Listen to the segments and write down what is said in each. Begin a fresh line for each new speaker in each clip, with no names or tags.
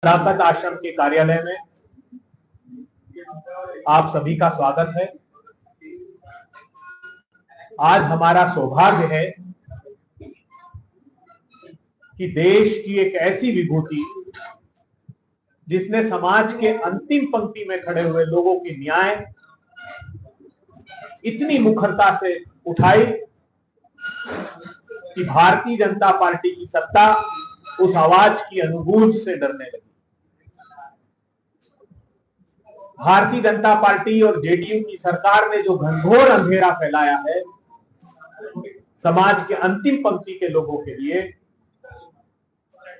शराकत आश्रम के कार्यालय में आप सभी का स्वागत है। आज हमारा सौभाग्य है कि देश की एक ऐसी विभूति जिसने समाज के अंतिम पंक्ति में खड़े हुए लोगों की न्याय इतनी मुखरता से उठाई कि भारतीय जनता पार्टी की सत्ता उस आवाज की अनुगूंज से डरने लगी। भारतीय जनता पार्टी और जेडीयू की सरकार ने जो घनघोर अंधेरा फैलाया है समाज के अंतिम पंक्ति के लोगों के लिए,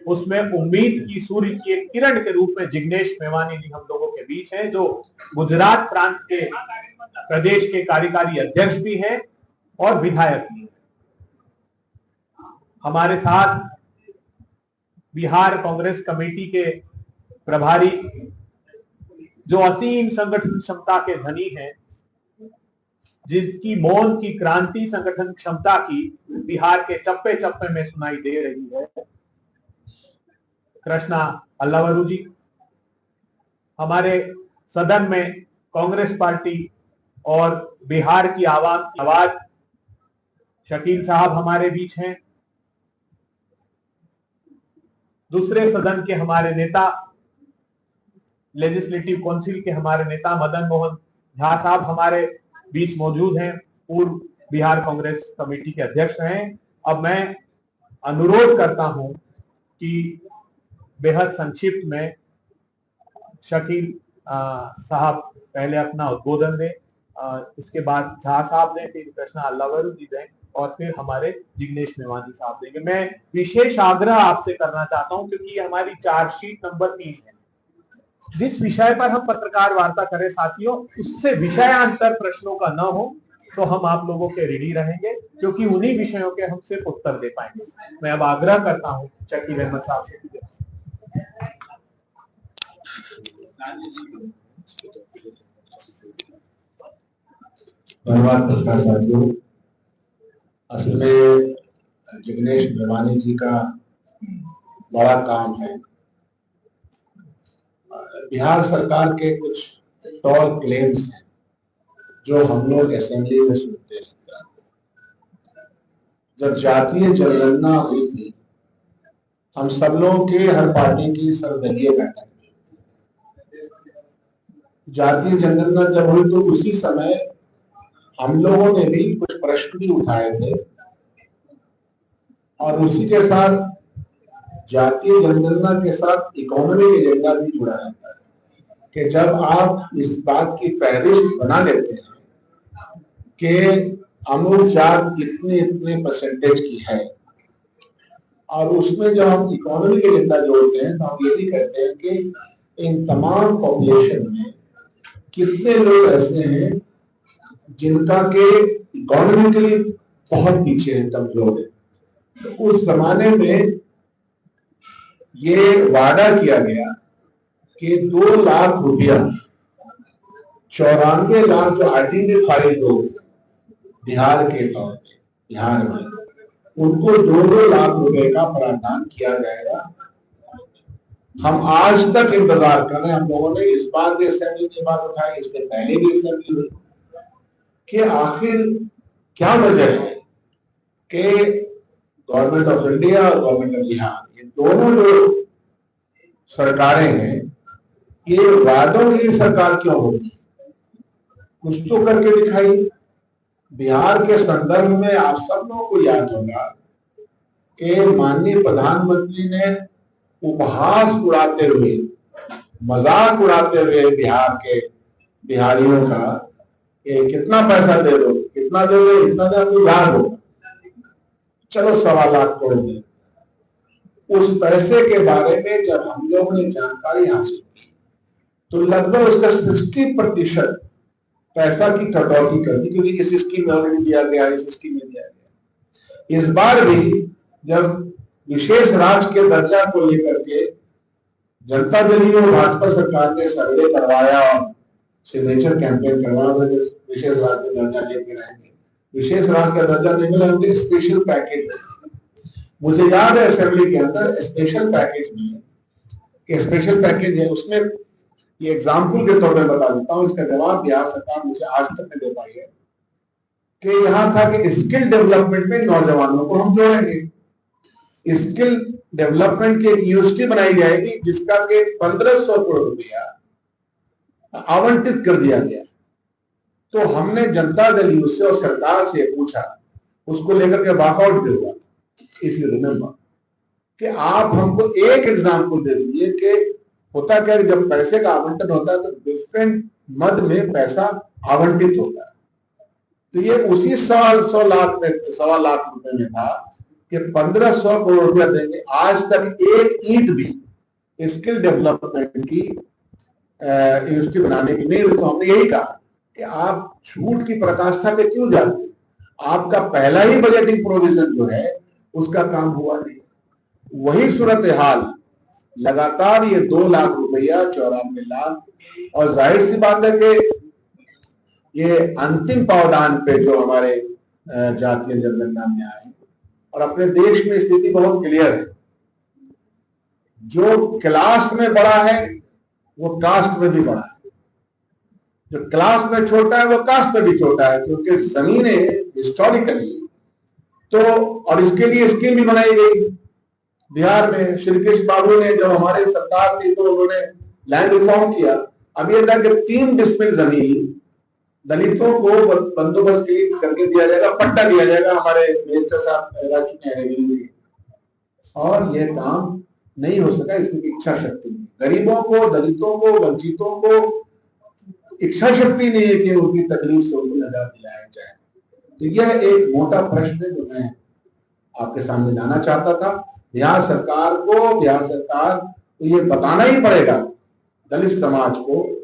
उसमें उम्मीद की सूर्य की एक किरण के रूप में जिग्नेश मेवानी जी हम लोगों के बीच हैं, जो गुजरात प्रांत के प्रदेश के कार्यकारी अध्यक्ष भी हैं और विधायक भी हैं। हमारे साथ बिहार कांग्रेस कमेटी के प्रभारी जो असीम संगठन क्षमता के धनी हैं, जिसकी मौन की क्रांति संगठन क्षमता की बिहार के चप्पे चप्पे में सुनाई दे रही है, कृष्णा अल्लावरू जी। हमारे सदन में कांग्रेस पार्टी और बिहार की आवाम की आवाज शकील साहब हमारे बीच हैं। दूसरे सदन के हमारे नेता, लेजिस्लेटिव काउंसिल के हमारे नेता मदन मोहन झा साहब हमारे बीच मौजूद हैं, पूर्व बिहार कांग्रेस कमेटी के अध्यक्ष हैं। अब मैं अनुरोध करता हूं कि बेहद संक्षिप्त में शकील साहब पहले अपना उद्बोधन दें, इसके बाद झा साहब दें, फिर कृष्णा अल्लावरू जी दें और फिर हमारे जिग्नेश मेवानी साहब देंगे। मैं विशेष आग्रह आपसे करना चाहता हूं क्योंकि ये हमारी चार्जशीट नंबर 3 है। जिस विषय पर हम पत्रकार वार्ता करें साथियों, उससे विषयांतर प्रश्नों का न हो तो हम आप लोगों के रेडी रहेंगे, क्योंकि उन्हीं विषयों के हम सिर्फ उत्तर दे पाएंगे। मैं अब आग्रह करता हूं शकील अहमद साहब से।
धन्यवाद पत्रकार साथियों। असल में जिग्नेश मेवानी जी का बड़ा काम है। बिहार सरकार के कुछ टॉल क्लेम्स हैं जो हम लोग असेंबली में सुनते हैं। जब जातीय जनगणना हुई थी, हम सब लोगों के हर पार्टी की सर्वदलीय बैठक हुई। जातीय जनगणना जब हुई तो उसी समय हम लोगों ने भी कुछ प्रश्न भी उठाए थे और उसी के साथ जातीय जनगणना के साथ इकोनॉमिक एजेंडा भी जुड़ा रहता है कि जब आप इस बात की फहरिस्त बना लेते हैं कि अमूल जात इतने इतने परसेंटेज की है और उसमें जब हम इकोनॉमिक एजेंडा जोड़ते हैं तो हम ये भी कहते हैं कि इन तमाम पॉपुलेशन में कितने लोग ऐसे हैं जिनका के इकोनॉमिकली बहुत पीछे है, कमजोर है। तो उस जमाने में ये वादा किया गया कि 2 लाख रुपया 94 लाख जो आइडेंटिफाइड लोग बिहार के तौर पे बिहार में, उनको 2-2 लाख रुपए का प्रावधान किया जाएगा। हम आज तक इंतजार कर रहे हैं। हम लोगों ने इस बार भी असेंबली की बात उठाई, इसके पहले भी असेंबली हुई कि आखिर क्या वजह है कि गवर्नमेंट ऑफ इंडिया और गवर्नमेंट ऑफ बिहार, ये दोनों जो सरकारें हैं, ये वादों की सरकार क्यों होती है? कुछ तो करके दिखाई। बिहार के संदर्भ में आप सब लोगों को याद होगा कि माननीय प्रधानमंत्री ने उपहास उड़ाते हुए, मजाक उड़ाते हुए बिहार के बिहारियों का कि कितना पैसा दे दो, कितना दे दो, इतना दे दो, याद हो, चलो 1.25 लाख करोड़ दे। उस पैसे के बारे में जब हम लोगों ने जानकारी हासिल की तो लगभग उसका 60% पैसा की कटौती कर दी, क्योंकि इस स्कीम में ऑलरेडी दिया गया, इस स्कीम में दिया गया। इस बार भी जब विशेष राज्य के दर्जा को लेकर के जनता दल और भाजपा सरकार ने सर्वे करवाया और सिग्नेचर कैंपेन करवाया, विशेष राज्य का दर्जा लेके रहेंगे, विशेष राज्य का दर्जा नहीं मिला, उनके स्पेशल पैकेज। मुझे याद है असेंबली के अंदर स्पेशल पैकेज में कि स्पेशल पैकेज है, उसमें ये एग्जाम्पल के तौर पर बता देता हूं, इसका जवाब बिहार सरकार मुझे आज तक नहीं दे पाई है कि यहां था कि स्किल डेवलपमेंट में नौजवानों को हम जोड़ेंगे। स्किल डेवलपमेंट की एक यूनिवर्सिटी बनाई जाएगी जिसका के 1500 करोड़ रुपया आवंटित कर दिया गया। तो हमने जनता दल यूथ से और सरकार से पूछा, उसको लेकर के वॉकआउट भी हुआ था, इफ यू रिमेम्बर, कि आप हमको एक एग्जाम्पल दे दीजिए कि होता क्या है, जब पैसे का आवंटन होता है तो डिफरेंट मद में पैसा आवंटित होता है। तो ये उसी 100 लाख में, 1.25 लाख रुपए में था कि 1500 करोड़ रुपया देंगे। आज तक एक ईंट भी स्किल डेवलपमेंट की यूनिवर्सिटी बनाने की नहीं। तो हमने यही कहा कि आप झूठ की पराकाष्ठा पे क्यों जाते हैं? आपका पहला ही बजटिंग प्रोविजन जो है उसका काम हुआ नहीं। वही सूरत हाल लगातार ये 2 लाख रुपया, 94 लाख, और जाहिर सी बात है कि ये अंतिम पावदान पे जो हमारे जातीय जनगणना में आए, और अपने देश में स्थिति बहुत क्लियर है, जो क्लास में बड़ा है वो कास्ट में भी बड़ा है, जो क्लास में छोटा है वो कास्ट में भी छोटा है, क्योंकि जमीनें हिस्टोरिकली तो, और इसके लिए स्कीम भी बनाई गई बिहार में। श्री कृष्ण बाबू ने, जब हमारी सरकार थी तो उन्होंने लैंड रिफॉर्म किया। अब ये था कि 3 डिसमिल जमीन दलितों को बंदोबस्त के लिए करके दिया जाएगा, पट्टा दिया जाएगा, हमारे मिनिस्टर साहब रह चुके हैं रेवेन्यू के, और यह काम नहीं हो सका। इसकी इच्छा शक्ति नहीं, गरीबों को, दलितों को, वंचितों को इच्छा शक्ति नहीं है कि उनकी तकलीफ से उनको निजात दिलाया जाए। तो यह एक मोटा प्रश्न है जो मैं आपके सामने लाना चाहता था। बिहार सरकार को ये बताना ही पड़ेगा दलित समाज को,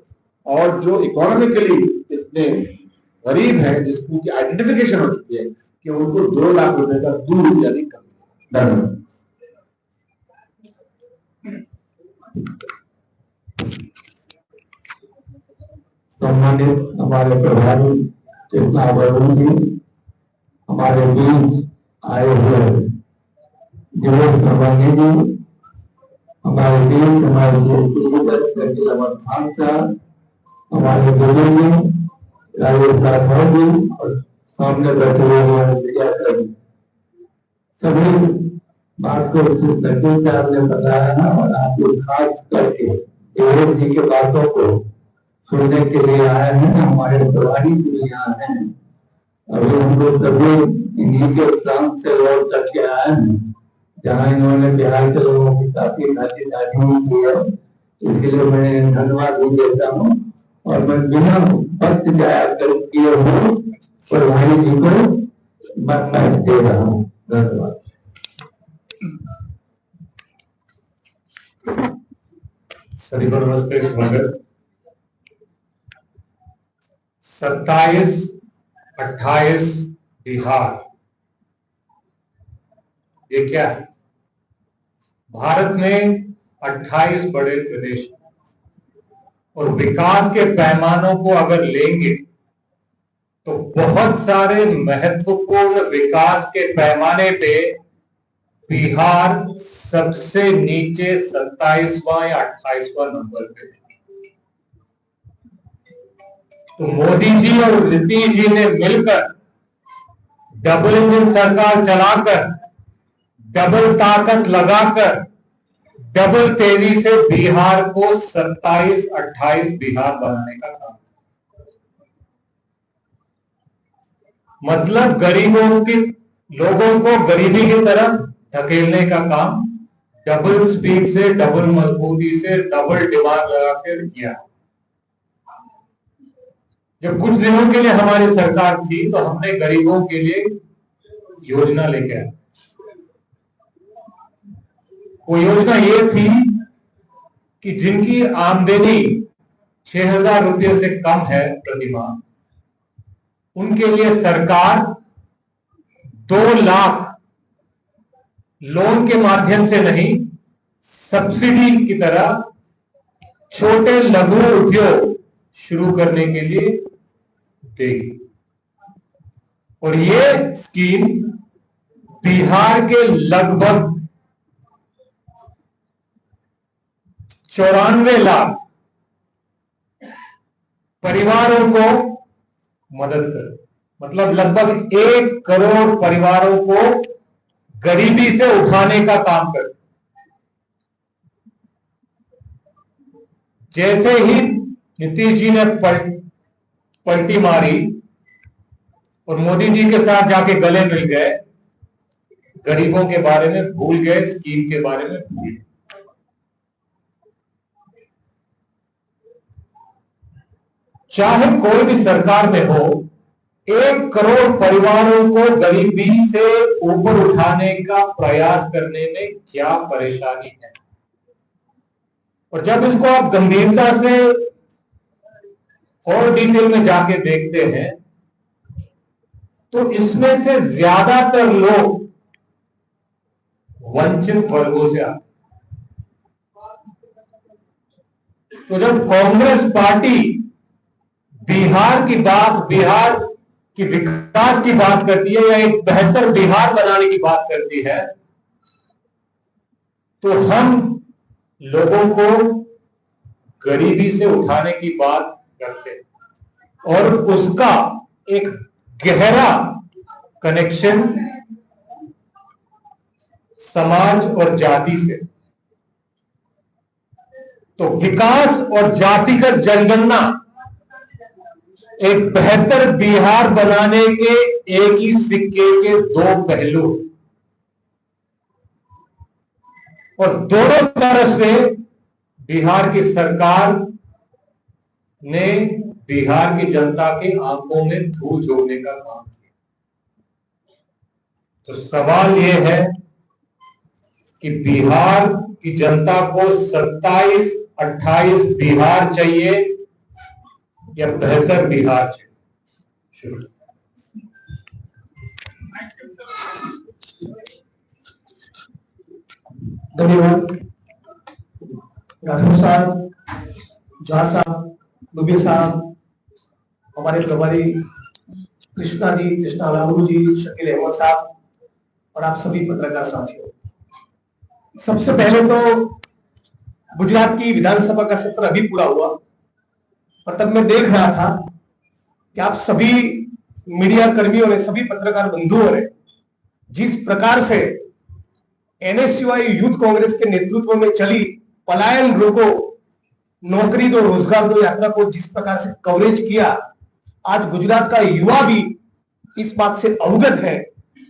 और जो इकोनॉमिकली इतने गरीब हैं, जिसकी आइडेंटिफिकेशन हो चुकी है, कि उनको 2 लाख रुपए का दूर यानी कम। धन्यवाद।
सम्मानित हमारे प्रभारी चेतना वरुण जी, हमारे बीच आए हुए जिलेश नरवानी जी, हमारे बीच हमारे खान साहब, हमारे बुजुर्ग जी राजेश राठौर जी, और सामने बैठे हुए हमारे मीडियाकर्मी, सभी बात को सचिव से आपने बताया है, और आपको खास करके जिलेश जी के बातों को सुनने के लिए आए हैं। हमारे प्रभारी भी यहाँ हैं, अभी हम लोग सभी इन्हीं के प्रांत से लौट करके आए हैं, जहाँ इन्होंने बिहार के लोगों की काफी भागीदारी की है। इसके लिए मैं धन्यवाद भी देता हूँ, और मैं बिना वक्त जाया किए हुए प्रभारी जी को बात दे रहा हूँ। धन्यवाद।
सभी को नमस्ते, स्वागत। 27-28 बिहार, ये क्या है? भारत में 28 बड़े प्रदेश, और विकास के पैमानों को अगर लेंगे तो बहुत सारे महत्वपूर्ण विकास के पैमाने पे बिहार सबसे नीचे 27वां या 28वां नंबर पे। तो मोदी जी और नीतीश जी ने मिलकर डबल इंजन सरकार चलाकर, डबल ताकत लगाकर, डबल तेजी से बिहार को 27-28 बिहार बनाने का काम, मतलब गरीबों के लोगों को गरीबी की तरफ धकेलने का काम डबल स्पीड से, डबल मजबूती से, डबल दिमाग लगाकर किया। जब कुछ दिनों के लिए हमारी सरकार थी तो हमने गरीबों के लिए योजना लेके आए। वो योजना ये थी कि जिनकी आमदनी 6,000 रुपये से कम है प्रति माह, उनके लिए सरकार 2 लाख लोन के माध्यम से नहीं, सब्सिडी की तरह छोटे लघु उद्योग शुरू करने के लिए देगी। और ये स्कीम बिहार के लगभग 94 लाख परिवारों को मदद कर, मतलब लगभग 1 करोड़ परिवारों को गरीबी से उठाने का काम कर। जैसे ही नीतीश जी ने पलटी मारी और मोदी जी के साथ जाके गले मिल गए, गरीबों के बारे में भूल गए, स्कीम के बारे में भूल गए। चाहे कोई भी सरकार में हो, 1 करोड़ परिवारों को गरीबी से ऊपर उठाने का प्रयास करने में क्या परेशानी है। और जब इसको आप गंभीरता से और डिटेल में जाके देखते हैं तो इसमें से ज्यादातर लोग वंचित वर्गों से आते। तो जब कांग्रेस पार्टी बिहार की विकास की बात करती है या एक बेहतर बिहार बनाने की बात करती है, तो हम लोगों को गरीबी से उठाने की बात करते हैं और उसका एक गहरा कनेक्शन समाज और जाति से। तो विकास और जातिगत जनगणना एक बेहतर बिहार बनाने के एक ही सिक्के के 2 पहलू, और दोनों तरफ से बिहार की सरकार ने बिहार की जनता के आंखों में धूल झोंकने का काम किया। तो सवाल यह है कि बिहार की जनता को 27-28 बिहार चाहिए या बेहतर बिहार चाहिए।
धन्यवाद राठौर साहब, झा साहब, दुबे साहब, हमारे प्रभारी कृष्णा लालू जी, शकील अहमद साहब और आप सभी पत्रकार साथियों। सबसे पहले तो गुजरात की विधानसभा का सत्र अभी पूरा हुआ और तब मैं देख रहा था कि आप सभी मीडिया कर्मियों ने, सभी पत्रकार बंधुओं ने जिस प्रकार से एनएसयूआई यूथ कांग्रेस के नेतृत्व में चली पलायन रोको, नौकरी दो, रोजगार दो यात्रा को जिस प्रकार से कवरेज किया, आज गुजरात का युवा भी इस बात से अवगत है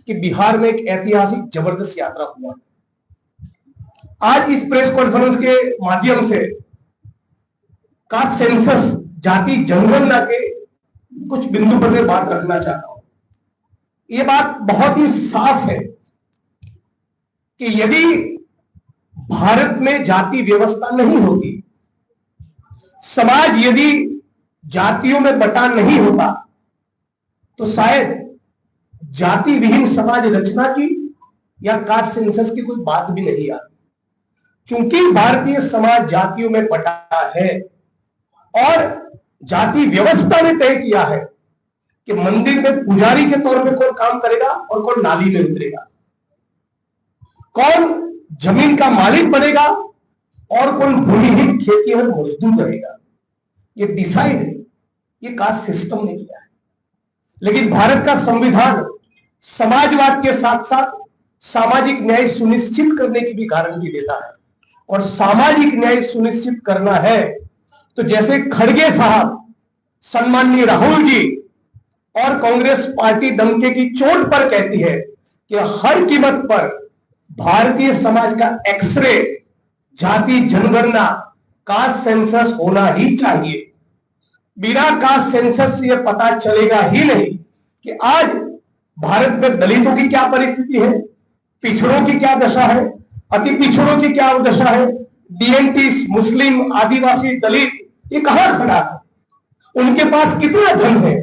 कि बिहार में एक ऐतिहासिक जबरदस्त यात्रा हुआ। आज इस प्रेस कॉन्फ्रेंस के माध्यम से कास्ट सेंसस, जाति जनगणना के कुछ बिंदु पर मैं बात रखना चाहता हूं। यह बात बहुत ही साफ है कि यदि भारत में जाति व्यवस्था नहीं होती, समाज यदि जातियों में बटा नहीं होता, तो शायद जाति विहीन समाज रचना की या कास्ट सेंसस की कोई बात भी नहीं आती। क्योंकि भारतीय समाज जातियों में बटा है और जाति व्यवस्था ने तय किया है कि मंदिर में पुजारी के तौर पे कौन काम करेगा और कौन नाली में उतरेगा, कौन जमीन का मालिक बनेगा और कौन भूमिहीन खेतीहर मजदूर रहेगा। ये डिसाइड है, ये कास्ट सिस्टम ने किया है। लेकिन भारत का संविधान समाजवाद के साथ साथ सामाजिक न्याय सुनिश्चित करने की भी गारंटी देता है। और सामाजिक न्याय सुनिश्चित करना है तो जैसे खड़गे साहब, सम्माननीय राहुल जी और कांग्रेस पार्टी डंके की चोट पर कहती है कि हर कीमत पर भारतीय समाज का एक्सरे, जाति जनगणना, कास्ट सेंसस होना ही चाहिए। बिना कास्ट सेंसस से यह पता चलेगा ही नहीं कि आज भारत में दलितों की क्या परिस्थिति है, पिछड़ों की क्या दशा है, अति पिछड़ों की क्या दशा है, डीएनटी, मुस्लिम, आदिवासी, दलित ये कहां खड़ा है, उनके पास कितना धन है,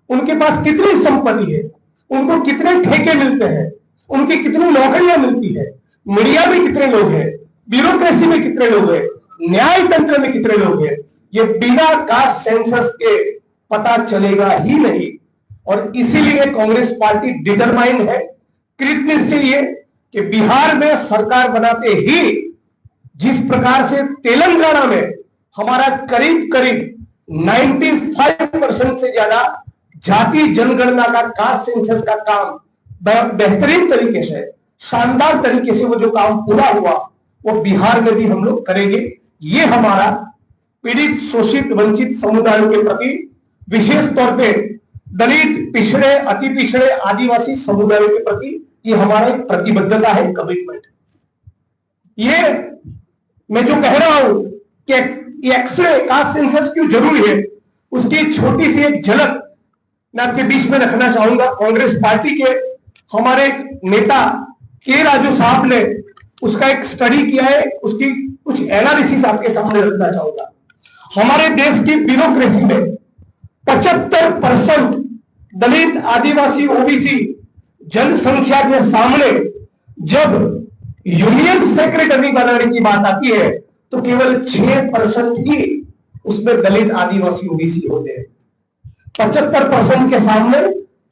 उनके पास कितनी संपत्ति है, उनको कितने ठेके मिलते हैं, उनकी कितनी नौकरियां मिलती है, मीडिया में कितने लोग हैं, ब्यूरोक्रेसी में कितने लोग हैं, न्याय तंत्र में कितने लोग हैं, ये बिना कास्ट सेंसस के पता चलेगा ही नहीं। और इसीलिए कांग्रेस पार्टी डिटरमाइंड है, कृत निश्चयी है कि बिहार में सरकार बनाते ही जिस प्रकार से तेलंगाना में हमारा करीब करीब 95% से ज्यादा जाति जनगणना का, कास्ट सेंसस का काम बेहतरीन तरीके से, शानदार तरीके से वो जो काम पूरा हुआ वो बिहार में भी हम लोग करेंगे। ये हमारा पीड़ित, शोषित, वंचित समुदायों के प्रति, विशेष तौर पे दलित, पिछड़े, अति पिछड़े, आदिवासी समुदायों के प्रति ये हमारा एक प्रतिबद्धता है, कमिटमेंट। ये मैं जो कह रहा हूं कि एक्सरे, कास्ट सेंसस क्यों जरूरी है, उसकी छोटी सी एक झलक मैं आपके बीच में रखना चाहूंगा। कांग्रेस पार्टी के हमारे नेता के राजू साहब ने उसका एक स्टडी किया है, उसकी कुछ एनालिसिस आपके सामने रखना चाहूंगा। हमारे देश की ब्यूरोक्रेसी में 75% दलित, आदिवासी, ओबीसी जनसंख्या के सामने जब यूनियन सेक्रेटरी बनाने की बात आती है तो केवल 6% ही उसमें दलित, आदिवासी, ओबीसी होते हैं। 75% के सामने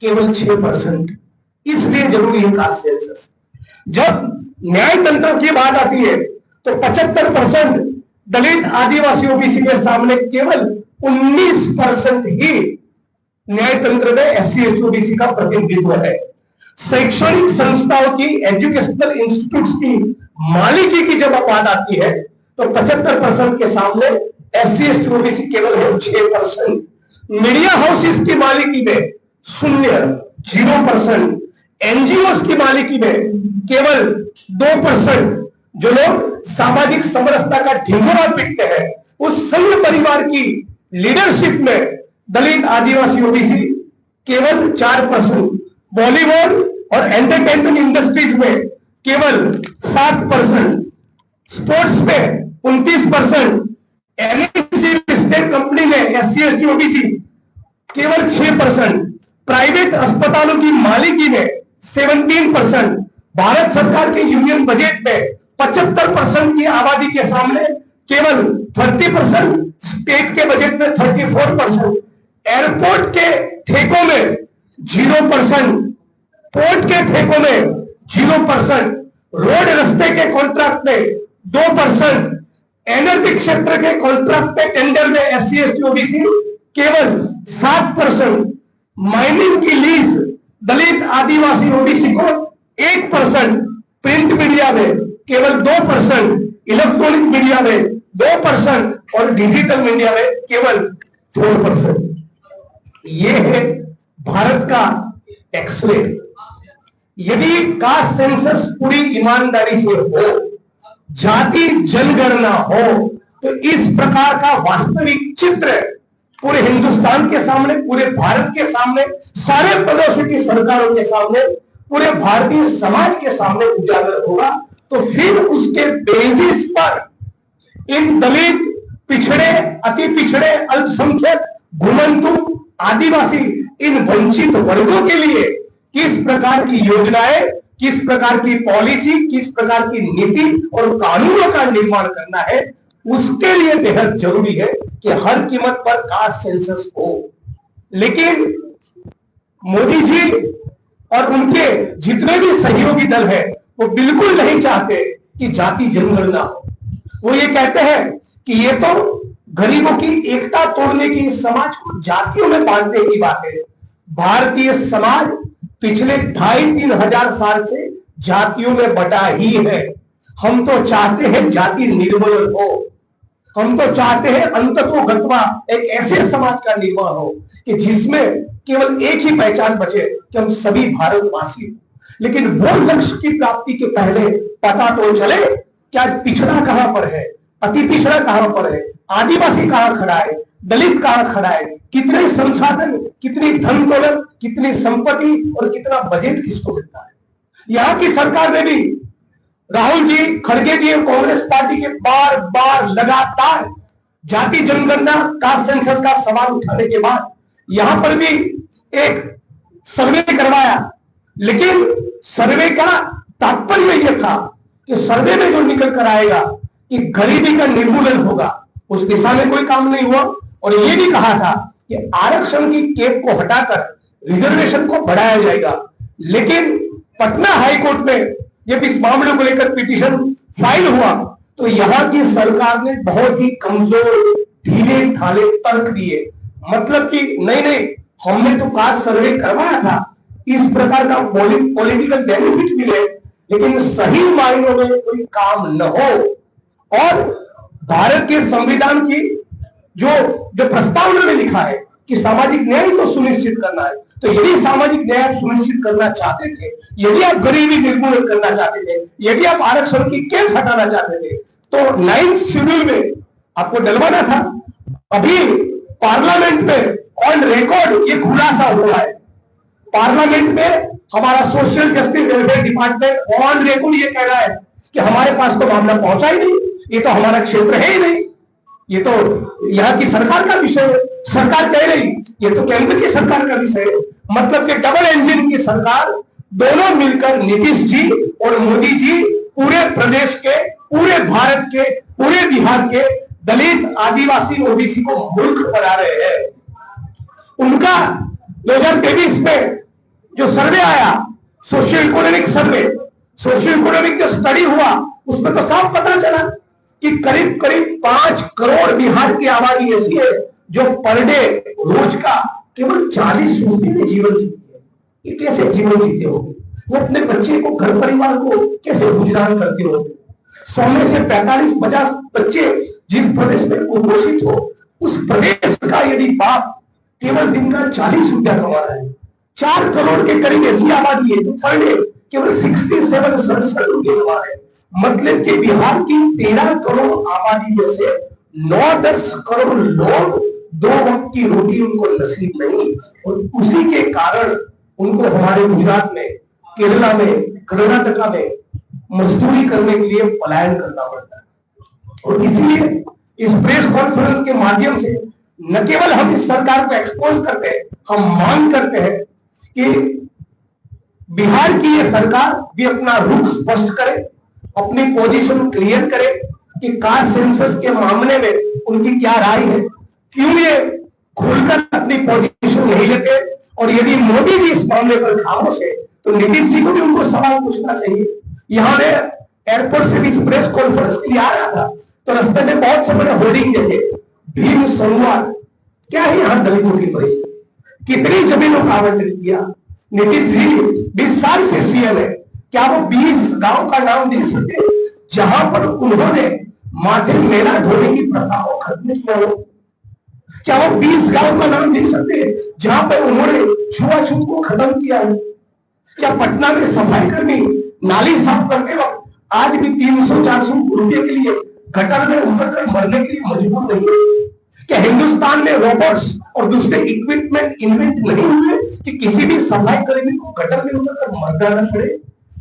केवल 6%। इसलिए जरूरी है कास्ट सेंसस। जब न्याय तंत्र की बात आती है तो 75% दलित, आदिवासी, ओबीसी के सामने केवल 19% ही न्याय तंत्र में एससी, एसटी, ओबीसी का प्रतिनिधित्व है। शैक्षणिक संस्थाओं की, एजुकेशनल इंस्टीट्यूट्स की मालिकी की जब बात आती है तो 75% के सामने एससी, एसटी, ओबीसी केवल है 6%। मीडिया हाउसेस की मालिकी में 0%। एनजीओ की मालिकी में केवल 2%। जो लोग सामाजिक समरसता का ढिंढोरा पीटते हैं, उस संघ परिवार की लीडरशिप में दलित, आदिवासी, ओबीसी केवल 4%। बॉलीवुड और एंटरटेनमेंट इंडस्ट्रीज में केवल 7%। स्पोर्ट्स में 29%। एनएससी स्टेट कंपनी में एससी, एसटी, ओबीसी केवल 6%। प्राइवेट अस्पतालों की मालिकी में 17%। भारत सरकार के यूनियन बजट में 75% की आबादी के सामने केवल 30%, स्टेट के बजट में 34%। एयरपोर्ट के ठेकों में 0%, पोर्ट के ठेकों में 0%, रोड रास्ते के कॉन्ट्रैक्ट में 2%, एनर्जी क्षेत्र के कॉन्ट्रैक्ट पे टेंडर में एससी, एसटी, ओबीसी केवल 7%। माइनिंग की लीज दलित, आदिवासी, ओबीसी को 1%। प्रिंट मीडिया में केवल 2%, इलेक्ट्रॉनिक मीडिया में 2% और डिजिटल मीडिया में केवल 4%। ये है भारत का एक्सरे। यदि कास्ट सेंसस पूरी ईमानदारी से हो, जाति जनगणना हो, तो इस प्रकार का वास्तविक चित्र पूरे हिंदुस्तान के सामने, पूरे भारत के सामने, सारे प्रदेशों की सरकारों के सामने, पूरे भारतीय समाज के सामने उजागर होगा। तो फिर उसके बेसिस पर इन दलित, पिछड़े, अति पिछड़े, अल्पसंख्यक, घुमंतु, आदिवासी, इन वंचित वर्गों के लिए किस प्रकार की योजनाएं, किस प्रकार की पॉलिसी, किस प्रकार की नीति और कानूनों का निर्माण करना है, उसके लिए बेहद जरूरी है कि हर कीमत पर कास्ट सेंसस हो। लेकिन मोदी जी और उनके जितने भी सहयोगी दल हैं, वो बिल्कुल नहीं चाहते कि जाति जनगणना हो। वो ये कहते हैं कि ये तो गरीबों की एकता तोड़ने की, समाज को जातियों में बांटने की बात है। भारतीय समाज पिछले 2,500-3 हजार साल से जातियों में बटा ही है। हम तो चाहते हैं जाति निर्मूलन हो। हम तो चाहते हैं अंततोगत्वा एक ऐसे समाज का निर्माण हो कि जिसमें केवल एक ही पहचान बचे कि हम सभी भारतवासी। लेकिन वो लक्ष्य की प्राप्ति के पहले पता तो चले क्या पिछड़ा कहां पर है, अति पिछड़ा कहां पर है, आदिवासी कहां खड़ा है, दलित कहां खड़ा है, कितने संसाधन, कितनी धन दौलत, कितनी संपत्ति और कितना बजट किसको मिलता है। यहां की सरकार ने भी, राहुल जी, खड़गे जी और कांग्रेस पार्टी के बार बार लगातार जाति जनगणना, कास्ट सेंसस का सवाल उठाने के बाद यहां पर भी एक सर्वे करवाया। लेकिन सर्वे का तात्पर्य यह था कि सर्वे में जो निकल कर आएगा कि गरीबी का निर्मूलन होगा, उस दिशा में कोई काम नहीं हुआ। और यह भी कहा था कि आरक्षण की कैप को हटाकर रिजर्वेशन को बढ़ाया जाएगा। लेकिन पटना हाईकोर्ट में जब इस मामले को लेकर पिटीशन फाइल हुआ तो यहाँ की सरकार ने बहुत ही कमजोर ढीले ढाले तर्क दिए, मतलब कि नहीं हमने तो कास्ट सर्वे करवाया था, इस प्रकार का पॉलिटिकल बेनिफिट मिले, लेकिन सही मायनों में कोई काम न हो। और भारत के संविधान की जो प्रस्तावना में लिखा है कि सामाजिक न्याय को सुनिश्चित करना है, तो यदि सामाजिक न्याय सुनिश्चित करना चाहते थे, यदि आप गरीबी निर्मूलन करना चाहते थे, यदि आप आरक्षण की कैप हटाना चाहते थे, तो 9th शेड्यूल में आपको डलवाना था। अभी पार्लियामेंट में ऑन रिकॉर्ड ये खुलासा हुआ है, पार्लियामेंट में हमारा social justice welfare department on record ये कह रहा है कि हमारे पास तो मामला पहुंचा ही नहीं, ये तो हमारा क्षेत्र है ही नहीं, ये तो यहाँ की सरकार का विषय है। सरकार कह रही ये तो केंद्र की सरकार का विषय है, मतलब कि डबल इंजन की सरकार, दोनों मिलकर नीतीश जी और मोदी जी पूरे प्रदेश के, पूरे भारत के, पूरे बिहार के दलित, आदिवासी, ओबीसी को मूर्ख बना रहे हैं। उनका 2023 में जो सर्वे आया, socio economic survey, socio economic जो स्टडी हुआ, उसमें तो साफ पता चला कि करीब करीब 5 करोड़ बिहार की आबादी ऐसी है जो पर डे रोज का केवल 40 रुपए में जीवन जीती है। ये कैसे जीवन जीते हो? वो अपने बच्चे को, घर परिवार को कैसे गुजारा करते हो? 100 में से 45-50 बच्चे जिस प्रदेश में कुपोषित हो, उस प्रदेश का यदि बाप केवल दिन का 40 रुपया कमा रहा है, 4 करोड़ के करीब ऐसी आबादी है तो पर डे केवल 67 रुपये कमा रहे हैं। मतलब कि बिहार की 13 करोड़ आबादी में से 9-10 करोड़ लोग 2 वक्त की रोटी उनको नसीब नहीं, और उसी के कारण उनको हमारे गुजरात में, केरला में, कर्नाटका में मजदूरी करने के लिए पलायन करना पड़ता है। और इसलिए इस प्रेस कॉन्फ्रेंस के माध्यम से न केवल हम इस सरकार को एक्सपोज करते हैं, हम मांग करते हैं कि बिहार की ये सरकार भी अपना रुख स्पष्ट करे, अपनी पोजीशन क्लियर करे कि कास्ट सेंसस के मामले में उनकी क्या राय है, क्यों ये खुलकर अपनी पोजीशन नहीं लेते, और यदि मोदी जी इस मामले पर खामोश है तो नीतीश जी को भी उनको सवाल पूछना चाहिए। यहाँ मैं एयरपोर्ट से भी इस प्रेस कॉन्फ्रेंस के लिए आ रहा था, तो रास्ते में बहुत से बड़े होर्डिंग देखे, भीम संवाद, क्या है यहाँ दलितों की परिस्थिति, कितनी जमीनों का आवंटन किया। नीतीश जी 20 साल से सीएम है, क्या वो 20 गांव का नाम दे सकते जहां पर उन्होंने माथे मेला धोने की प्रथा को खत्म किया हो? क्या वो 20 गांव का नाम दे सकते हैं जहां पर उन्होंने छुआछूत को खत्म किया हो? क्या पटना में सफाई कर्मी नाली साफ करते वक्त आज भी 300-400 रुपए के लिए गटर में उतरकर मरने के लिए मजबूर नहीं है? क्या हिंदुस्तान में रोबोट्स और दूसरे इक्विपमेंट इन्वेंट नहीं हुए कि किसी भी सफाई कर्मी को गटर में उतरकर मरना न पड़े?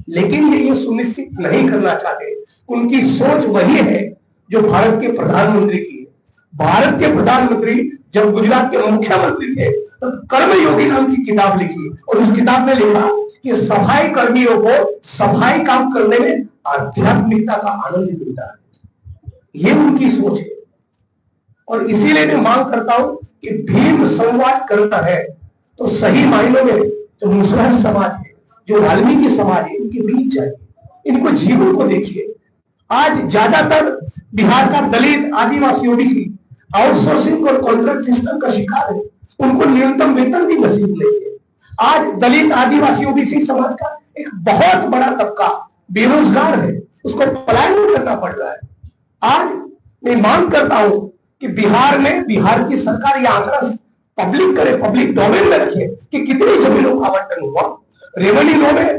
लेकिन ये सुनिश्चित नहीं करना चाहते। उनकी सोच वही है जो भारत के प्रधानमंत्री की है। भारत के प्रधानमंत्री जब गुजरात के मुख्यमंत्री थे तब कर्मयोगी नाम की किताब लिखी, और उस किताब में लिखा कि सफाई कर्मियों को सफाई काम करने में आध्यात्मिकता का आनंद मिलता है। ये उनकी सोच है, और इसीलिए मैं मांग करता हूं कि भीम संवाद करना है तो सही मायनों में जो मुसलमान समाज है, जो वाल्मीकि समाज है, इनके बीच जाइए, इनको जीवन को देखिए। आज ज्यादातर बिहार का दलित, आदिवासी, ओबीसी आउटसोर्सिंग और कॉन्ट्रैक्ट सिस्टम का शिकार है, उनको न्यूनतम वेतन भी नसीब नहीं है। आज दलित, आदिवासी, ओबीसी समाज का एक बहुत बड़ा तबका बेरोजगार है, उसको पलायन करना पड़ रहा है। आज मैं मांग करता हूं कि बिहार में, बिहार की सरकार यह आंकड़ा पब्लिक करे, पब्लिक डोमेन में रखे कि कितनी जमीनों का आवंटन हुआ। रेवेन्यू लॉ में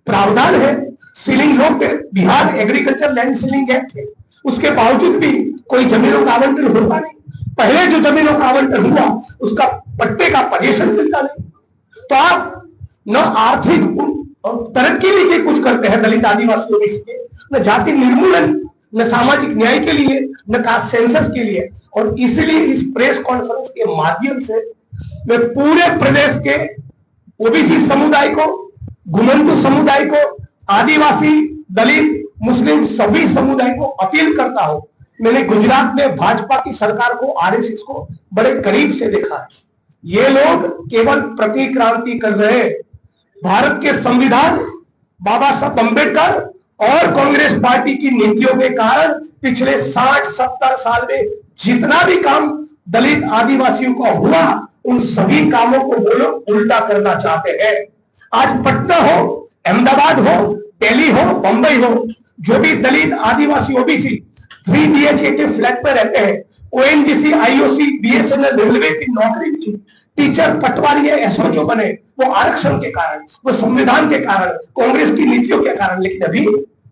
प्रावधान है, सीलिंग लॉ पे Bihar agriculture land ceiling act है, उसके बावजूद भी कोई जमीनों का आवंटन होता नहीं। पहले जो जमीनों का आवंटन हुआ उसका पट्टे का पोजीशन मिलता नहीं। तो आप न आर्थिक तरक्की के लिए कुछ करते हैं दलित, आदिवासी, ओबीसी के, न जाति निर्मूलन, न सामाजिक न्याय के लिए, न कास्ट सेंसस के लिए। और इसलिए इस प्रेस कॉन्फ्रेंस के माध्यम से मैं पूरे प्रदेश के ओबीसी समुदाय को, घुमंतु समुदाय को, आदिवासी, दलित, मुस्लिम सभी समुदाय को अपील करता हूं। मैंने गुजरात में भाजपा की सरकार को, आरएसएस को बड़े करीब से देखा है। ये लोग केवल प्रतिक्रांति कर रहे हैं। भारत के संविधान, बाबा साहब अंबेडकर और कांग्रेस पार्टी की नीतियों के कारण पिछले 60-70 साल में जितना भी काम दलित आदिवासियों का हुआ, उन सभी कामों को वो लोग उल्टा करना चाहते हैं। आज पटना हो, अहमदाबाद हो, दिल्ली हो, बंबई हो, जो भी दलित आदिवासी ओबीसी 3 BHK के फ्लैट पर रहते हैं, ONGC, IOC, BSNL, रेलवे की नौकरी की, टीचर, पटवारी या एसओचओ बने, वो आरक्षण के कारण, वो संविधान के कारण, कांग्रेस की नीतियों के कारण। लेकिन अभी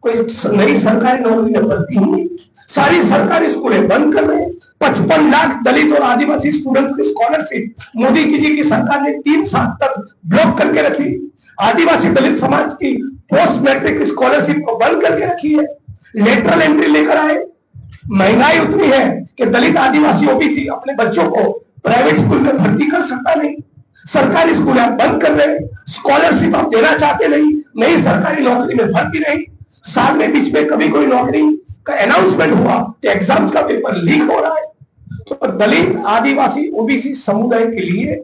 कोई नई सरकारी नौकरी में भर्ती ही नहीं, सारी सरकारी स्कूलें बंद कर रहे हैं। 55 लाख दलित और आदिवासी स्टूडेंट की स्कॉलरशिप मोदी जी की सरकार ने 3 साल तक ब्लॉक करके रखी। आदिवासी दलित समाज की पोस्ट मैट्रिक स्कॉलरशिप को बंद करके रखी है। लेटरल एंट्री लेकर आए। महंगाई उतनी है कि दलित आदिवासी ओबीसी अपने बच्चों को प्राइवेट स्कूल में भर्ती कर सकता नहीं। सरकारी स्कूल आप बंद कर रहे हैं, स्कॉलरशिप आप देना चाहते नहीं, नई सरकारी नौकरी में भर्ती नहीं। साल में बीच में कभी कोई नौकरी का अनाउंसमेंट हुआ तो एग्जाम्स का पेपर लीक हो रहा है। तो दलित आदिवासी ओबीसी समुदाय के लिए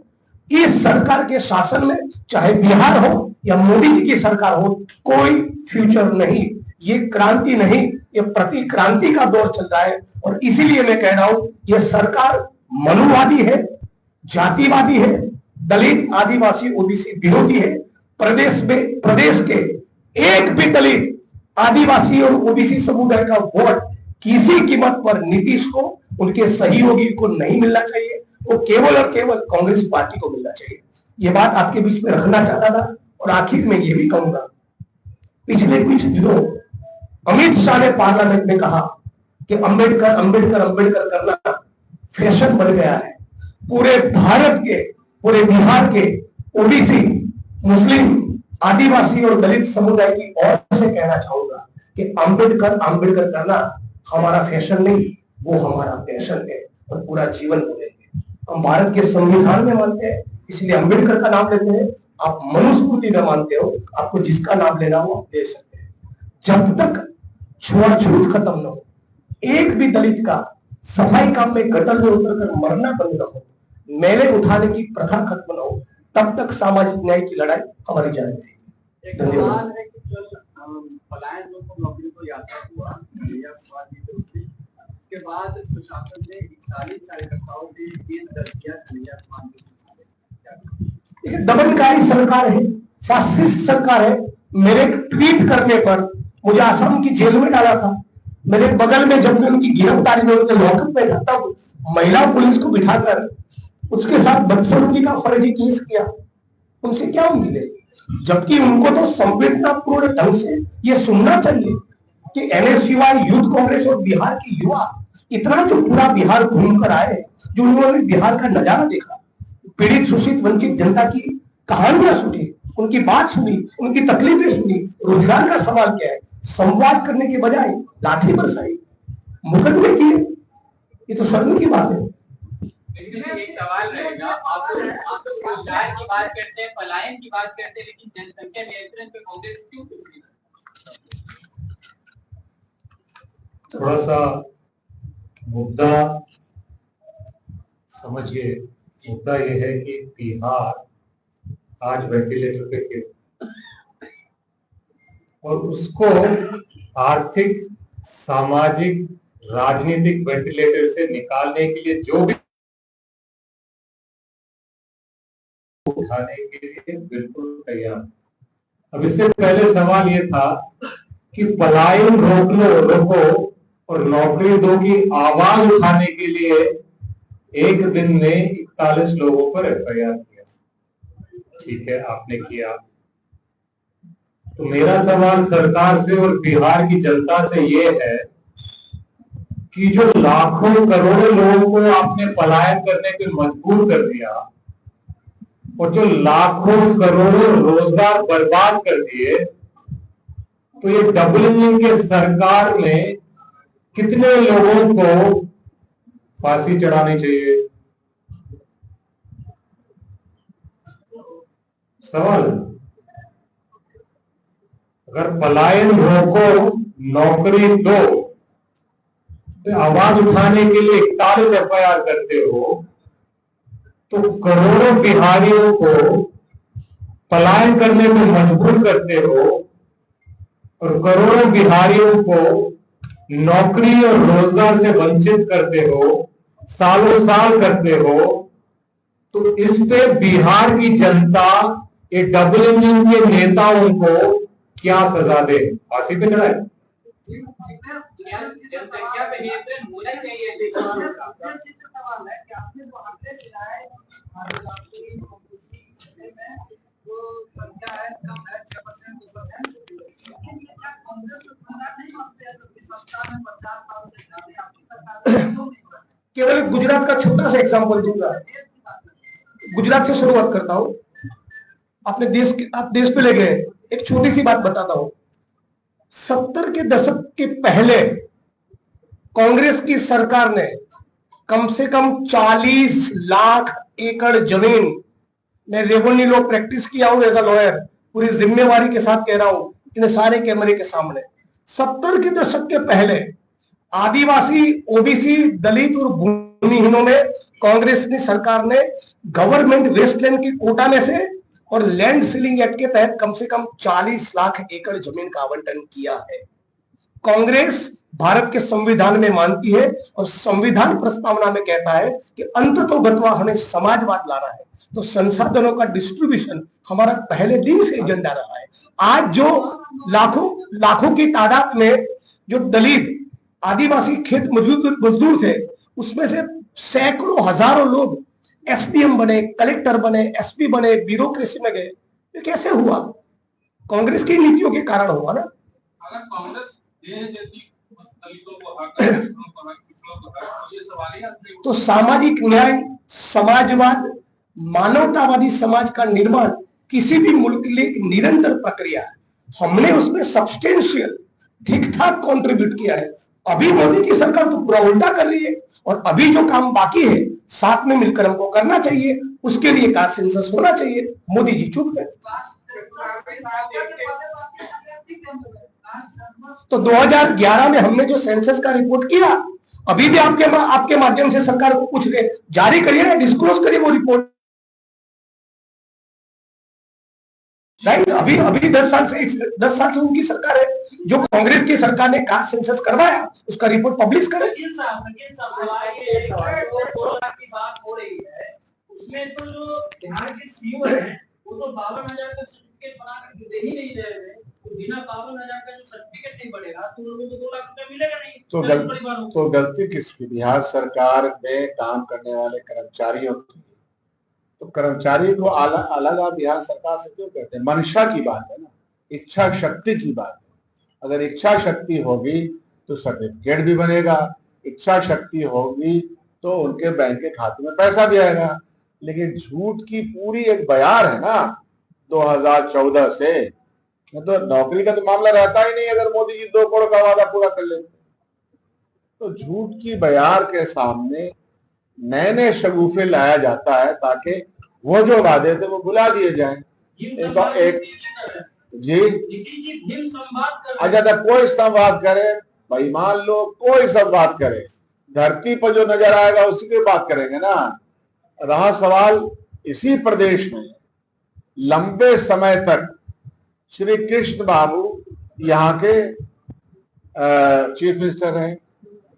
इस सरकार के शासन में, चाहे बिहार हो या मोदी जी की सरकार हो, कोई फ्यूचर नहीं। ये क्रांति नहीं, ये प्रतिक्रांति का दौर चल रहा है। और इसीलिए मैं कह रहा हूं, ये सरकार मनुवादी है, जातिवादी है, दलित आदिवासी ओबीसी विरोधी है। प्रदेश के एक भी दलित आदिवासी और ओबीसी समुदाय का वोट किसी कीमत पर नीतीश को, उनके सहयोगी को नहीं मिलना चाहिए। वो केवल और केवल कांग्रेस पार्टी को मिलना चाहिए। ये बात आपके बीच में रखना चाहता था। और आखिर में ये भी कहूंगा, पिछले कुछ दिनों अमित शाह ने पार्लियामेंट में कहा कि अंबेडकर अंबेडकर अंबेडकर करना फैशन बन गया है। पूरे भारत के, पूरे बिहार के ओबीसी, मुस्लिम, आदिवासी और दलित समुदाय की ओर से कहना चाहूंगा कि अंबेडकर अंबेडकर करना हमारा फैशन नहीं, वो हमारा पैशन है और पूरा जीवन बोलेंगे। हम भारत के संविधान में मानते हैं, इसलिए अंबेडकर का नाम लेते हैं। आप मनुस्मृति में मानते हो, आपको जिसका नाम लेना हो आप दे सकते हैं। जब तक छुआछूत खत्म न हो, एक भी दलित का सफाई काम में गटर में उतरकर मरना बंद न हो, मेले उठाने की प्रथा खत्म न हो, तब तक सामाजिक न्याय की लड़ाई हमारी जारी रहेगी। धन्यवाद।
पलायन को नौकरी को यात्रा हुआ, उसके बाद प्रशासन ने 41 कार्यकर्ताओं के केस दर्ज किया।
दमनकारी सरकार है, फासिस्ट सरकार है। मेरे ट्वीट करने पर मुझे आसाम की जेल में डाला था। मेरे बगल में जब मैं उनकी गिरफ्तारी में उनके लॉकअप में था, तब महिला पुलिस को बिठाकर उसके साथ बदसलूकी का फर्जी केस किया। उनसे क्या उम्मीद है? जबकि उनको तो संवेदनापूर्ण ढंग से ये सुनना चाहिए कि NSUI यूथ कांग्रेस और बिहार के युवा इतना जो पूरा बिहार घूमकर आए, जो उन्होंने बिहार का नजारा देखा, पीड़ित शोषित वंचित जनता की कहानियां सुनी, उनकी बात सुनी, उनकी तकलीफें सुनी, रोजगार का सवाल क्या है, संवाद करने के बजाय लाठी बरसाई, मुकदमे किए। ये तो शर्म की बात है।
एक सवाल रहेगा, आप रोजगार की बात करते हैं, पलायन की बात करते हैं, लेकिन जनसंख्या नियंत्रण पे कांग्रेस क्यों कुछ नहीं?
थोड़ा सा मुद्दा समझिए। मुद्दा यह है कि बिहार आज वेंटिलेटर पे क्यों, और उसको आर्थिक, सामाजिक, राजनीतिक वेंटिलेटर से निकालने के लिए जो भी उठाने के लिए बिल्कुल तैयार। अब इससे पहले सवाल ये था कि पलायन रोको और नौकरी दो की आवाज उठाने के लिए एक दिन में 41 लोगों पर FIR किया। ठीक है, आपने किया। तो मेरा सवाल सरकार से और बिहार की जनता से ये है कि जो लाखों करोड़ों लोगों को आपने पलायन करने पे मजबूर कर दिया और जो लाखों करोड़ों रोजगार बर्बाद कर दिए, तो ये डबल इंजन के सरकार में कितने लोगों को फांसी चढ़ानी चाहिए? सवाल। अगर पलायन रोको, नौकरी दो, तो आवाज उठाने के लिए 41 FIR करते हो, तो करोड़ों बिहारियों को पलायन करने में मजबूर करते हो,
और करोड़ों बिहारियों को नौकरी और रोजगार से वंचित करते हो, सालों साल करते हो, तो इस पे बिहार की जनता ये डबल इंजन के नेताओं को क्या सजा दे? फांसी पे चढ़ाए?
जनसंख्या पे नियंत्रण होना चाहिए। सवाल है कि आपने जो आंकड़े दिलाए जो संख्या है कम है 6% 2%, लेकिन क्या कांग्रेस सरकार नहीं मानते हैं कि सत्ता में 50 साल से ज्यादा आपकी सरकार?
केवल गुजरात का छोटा सा एग्जांपल दूंगा, गुजरात से शुरुआत करता हूं। आप देश पे ले गए, एक छोटी सी बात बताता हूं। 70 के दशक के पहले कांग्रेस की सरकार ने कम से कम 40 लाख एकड़ जमीन, मैं रेवेन्यू लॉ प्रैक्टिस किया हूं एज अ लॉयर, पूरी जिम्मेवारी के साथ कह रहा हूं इन सारे कैमरे के सामने, 70 के दशक के पहले आदिवासी, ओबीसी, दलित और भूमिहीनों में कांग्रेस की सरकार ने गवर्नमेंट वेस्टलैंड की कोटा में से और लैंड सीलिंग एक्ट के तहत कम से कम 40 लाख एकड़ जमीन का आवंटन किया है। कांग्रेस भारत के संविधान में मानती है और संविधान प्रस्तावना में कहता है कि अंततोगत्वा हमें समाजवाद लाना है, तो संसाधनों का डिस्ट्रीब्यूशन हमारा पहले दिन से एजेंडा रहा है। आज जो लाखों की तादाद में जो दलित, आदिवासी खेत मजदूर थे, उसमें से सैकड़ों हजारों लोग एसडीएम बने, कलेक्टर बने, एसपी बने, ब्यूरोक्रेसी में गए। ये कैसे हुआ? कांग्रेस की नीतियों के कारण हुआ ना।
अगर कांग्रेस दलितों को हक, पिछड़ों को हक, ये सवाल ही
तो सामाजिक न्याय, समाजवाद, मानवतावादी समाज का निर्माण किसी भी मुल्क के लिए एक निरंतर प्रक्रिया है। हमने उसमें सब्सटेंशियल ठीक ठाक कंट्रीब्यूट किया है। अभी मोदी की सरकार तो पूरा उल्टा कर रही है, और अभी जो काम बाकी है साथ में मिलकर हमको करना चाहिए। उसके लिए कास्ट सेंसस होना चाहिए। मोदी जी चुप है। तो 2011 में हमने जो सेंसस का रिपोर्ट किया, अभी भी आपके माध्यम से सरकार को पूछ रहे, जारी करिए ना, डिस्क्लोज करिए वो रिपोर्ट। राइट, अभी 10 साल से उनकी सरकार है। जो कांग्रेस की सरकार ने कास्ट सेंसस करवाया, उसका रिपोर्ट पब्लिश करें।
उसमें तो जो बिहार के सीईओ है, वो तो 52,000 का सर्टिफिकेट बना कर दे ही नहीं रहे हैं। तो बिना 52,000 का जो सर्टिफिकेट नहीं बढ़ेगा तो लोगों को 2 लाख रुपया मिलेगा नहीं।
तो गलती किसकी? बिहार सरकार में काम करने वाले कर्मचारियों की। तो कर्मचारी को अलग आप बिहार सरकार से क्यों करते हैं? मंशा की बात है ना, इच्छा शक्ति की बात है। अगर इच्छा शक्ति होगी तो सर्टिफिकेट भी बनेगा, इच्छा शक्ति होगी तो उनके बैंक के खाते में पैसा भी आएगा। लेकिन झूठ की पूरी एक बयार है ना 2014 से, तो नौकरी का तो मामला रहता ही नहीं अगर मोदी जी 2 करोड़ का वादा पूरा कर लेते। तो झूठ की बयार के सामने नए नए शगुफे लाया जाता है ताकि वो जो वादे थे वो भुला दिए जाएं। एक जी अच्छा, तो कोई संवाद करे भाई, मान लो कोई संवाद करे, धरती पर जो नजर आएगा उसी की बात करेंगे ना। रहा सवाल इसी प्रदेश में लंबे समय तक श्री कृष्ण बाबू यहाँ के चीफ मिनिस्टर हैं।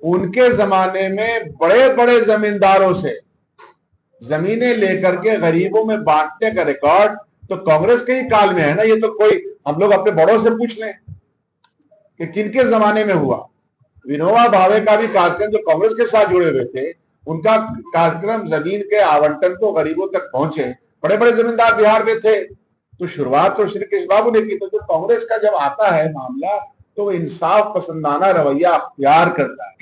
उनके जमाने में बड़े बड़े जमींदारों से जमीनें लेकर के गरीबों में बांटने का रिकॉर्ड तो कांग्रेस के ही काल में है ना। ये तो कोई हम लोग अपने बड़ों से पूछ लें कि किनके जमाने में हुआ। विनोबा भावे का भी कार्यक्रम जो कांग्रेस के साथ जुड़े हुए थे, उनका कार्यक्रम जमीन के आवंटन को गरीबों तक पहुंचे। बड़े बड़े जमींदार बिहार में थे। तो शुरुआत तो श्री कृष्ण बाबू ने की। तो जो कांग्रेस का जब आता है मामला तो इंसाफ पसंदाना रवैया अख्तियार करता है।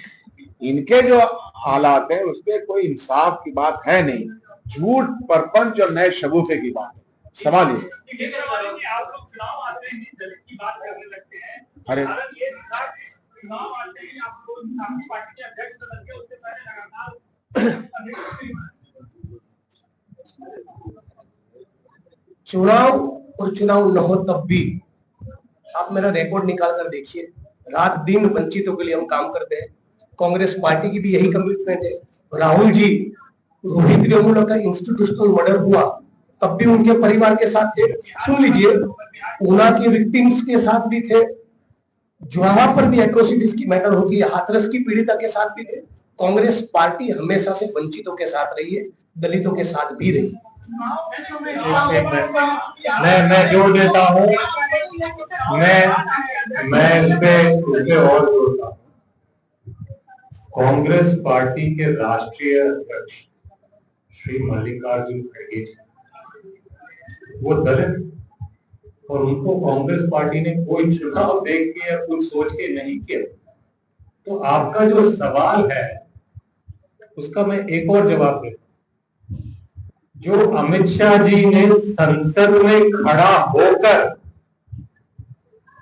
इनके जो हालात है उसमें कोई इंसाफ की बात है नहीं, झूठ, परपंच और नए शगुफे की बात है। सवाल ये
आप लोग चुनाव आते हैं, दलित की बात करने लगते हैं।
अरे
चुनाव आते ही आप लोग आपकी पार्टी के अध्यक्ष बदल के उससे पहले लगातार
चुनाव और चुनाव न हो तब भी आप मेरा रिकॉर्ड निकाल कर देखिए, रात दिन वंचितों के लिए हम काम करते हैं। कांग्रेस पार्टी की भी यही कमिटमेंट है। राहुल जी, रोहित वेमुला का इंस्टीट्यूशनल मर्डर हुआ तब भी उनके परिवार के साथ थे। सुन लीजिए, ऊना के विक्टिम्स के साथ भी थे, जहां पर भी एट्रोसिटीज की मैटर होती है, हाथरस की पीड़िता के साथ भी है, कांग्रेस पार्टी हमेशा से वंचितों के साथ रही है, दलितों के साथ भी रही है।
मैं जोड़ देता हूं, मैं इस पे और जोड़ता हूं। कांग्रेस पार्टी के राष्ट्रीय अध्यक्ष श्री मल्लिकार्जुन खड़गे जी, वो दलित, और उनको कांग्रेस पार्टी ने कोई चुनाव देख के या कुछ सोच के नहीं किया। तो आपका जो सवाल है उसका मैं एक और जवाब देता हूं। जो अमित शाह जी ने संसद में खड़ा होकर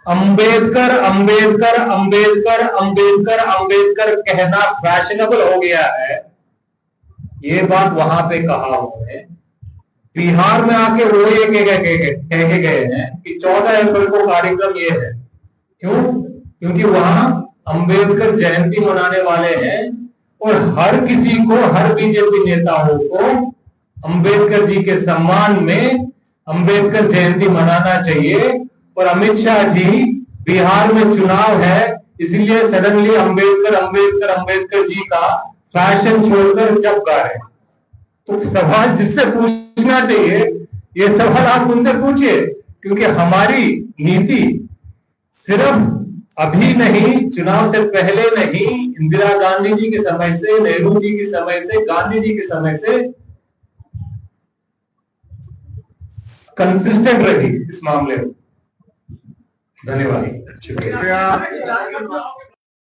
अंबेडकर अंबेडकर अंबेडकर अंबेडकर अंबेडकर कहना फैशनेबल हो गया है, ये बात वहां पे कहा उन्होंने। बिहार में आके वो ये कह के गए हैं कि 14 अप्रैल को कार्यक्रम ये है। क्यों? क्योंकि वहां अंबेडकर जयंती मनाने वाले हैं और हर किसी को, हर बीजेपी नेताओं को अंबेडकर जी के सम्मान में अंबेडकर जयंती मनाना चाहिए। और अमित शाह जी, बिहार में चुनाव है इसलिए सडनली अंबेडकर अंबेडकर अंबेडकर जी का फैशन छोड़कर जब गा रहे हैं। तो सवाल जिससे पूछना चाहिए, ये सवाल आप उनसे पूछिए, क्योंकि हमारी नीति सिर्फ अभी नहीं, चुनाव से पहले नहीं, इंदिरा गांधी जी के समय से, नेहरू जी के समय से, गांधी जी के समय से कंसिस्टेंट रही इस मामले में। धन्यवाद।
शुक्रिया।